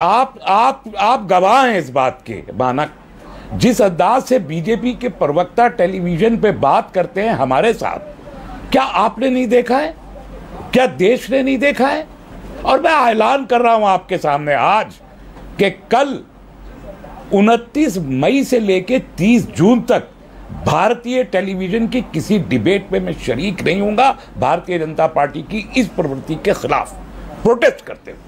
आप गवाह हैं इस बात के मानक। जिस अंदाज से बीजेपी के प्रवक्ता टेलीविजन पे बात करते हैं हमारे साथ, क्या आपने नहीं देखा है? क्या देश ने नहीं देखा है? और मैं ऐलान कर रहा हूं आपके सामने आज कि कल 29 मई से लेकर 30 जून तक भारतीय टेलीविजन की किसी डिबेट में मैं शरीक नहीं होऊंगा भारतीय जनता पार्टी की इस प्रवृत्ति के खिलाफ प्रोटेस्ट करते हुए।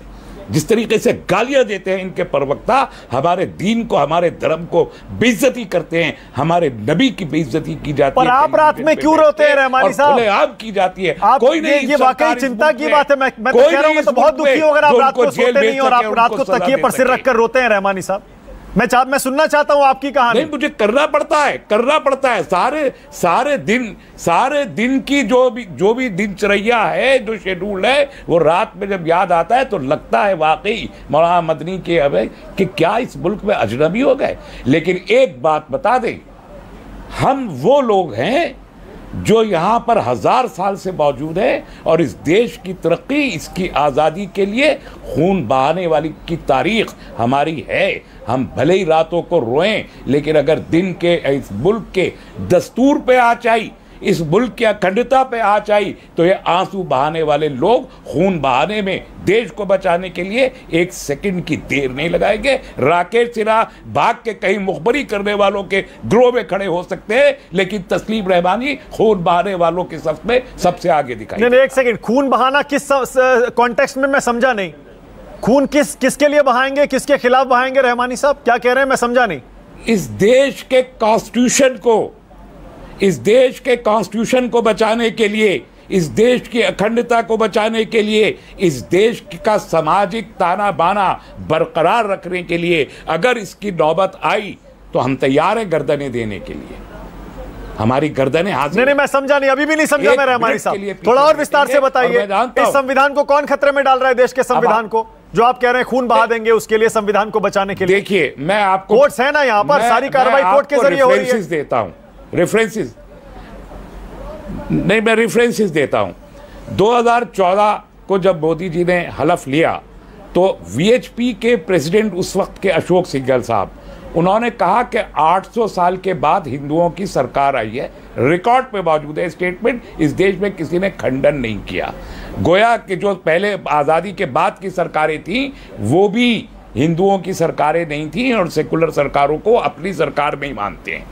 जिस तरीके से गालियां देते हैं इनके प्रवक्ता, हमारे दीन को, हमारे धर्म को बेइज्जती करते हैं, हमारे नबी की बेइज्जती की जाती है। पर आप रात में क्यों रोते हैं रहमानी साहब? आप की जाती है। कोई नहीं, ये वाकई चिंता की बात है। मैं तो कह रहा हूं, मैं तो बहुत दुखी हूं अगर आप रात को सोते नहीं और आप रात को तकिए पर सिर रखकर रोते हैं रहमानी साहब। मैं सुनना चाहता हूं आपकी कहानी। नहीं, मुझे करना पड़ता है। सारे दिन की जो भी दिनचर्या है, जो शेड्यूल है, वो रात में जब याद आता है तो लगता है वाकई मौलाना मदनी के अब कि क्या इस मुल्क में अजनबी हो गए। लेकिन एक बात बता दें, हम वो लोग हैं जो यहाँ पर 1000 साल से मौजूद है और इस देश की तरक्की, इसकी आज़ादी के लिए खून बहाने वाली की तारीख हमारी है। हम भले ही रातों को रोएं, लेकिन अगर दिन के इस मुल्क के दस्तूर पे आँच आई, इस मुल्क की अखंडता पे आँच आई, तो ये आंसू बहाने वाले लोग खून बहाने में देश को बचाने के लिए एक सेकंड की देर नहीं लगाएंगे। राकेश सिन्हा भाग के कहीं मुखबरी करने वालों के ग्रोह में खड़े हो सकते हैं, लेकिन तस्लीम रहमानी खून बहाने वालों के सफ में सबसे आगे दिखाई। नहीं, एक सेकंड, खून बहाना किस कॉन्टेक्स्ट में? मैं समझा नहीं। खून किसके लिए बहाएंगे, किसके खिलाफ बहाएंगे? रहमानी साहब क्या कह रहे हैं, मैं समझा नहीं। इस देश के कॉन्स्टिट्यूशन को बचाने के लिए, इस देश की अखंडता को बचाने के लिए, इस देश का सामाजिक ताना बाना बरकरार रखने के लिए अगर इसकी नौबत आई तो हम तैयार हैं गर्दनें देने के लिए। हमारी गर्दनें हाजिर। नहीं, मैं समझा नहीं, अभी भी नहीं समझा मैं रहमानी साहब। थोड़ा और विस्तार से बताइए। इस संविधान को कौन खतरे में डाल रहा है? देश के संविधान को, जो आप कह रहे हैं खून बहा देंगे उसके लिए, संविधान को बचाने के लिए। देखिए, मैं आपको कोर्ट्स है ना यहाँ पर, सारी कार्रवाई कोर्ट के जरिए हो रही है। देता हूँ रेफरेंसेस देता हूं। 2014 को जब मोदी जी ने हलफ लिया तो वीएचपी के प्रेसिडेंट उस वक्त के अशोक सिंघल साहब, उन्होंने कहा कि 800 साल के बाद हिंदुओं की सरकार आई है। रिकॉर्ड पे मौजूद है स्टेटमेंट, इस देश में किसी ने खंडन नहीं किया। गोया कि जो पहले आज़ादी के बाद की सरकारें थीं वो भी हिंदुओं की सरकारें नहीं थीं और सेकुलर सरकारों को अपनी सरकार में ही मानते हैं।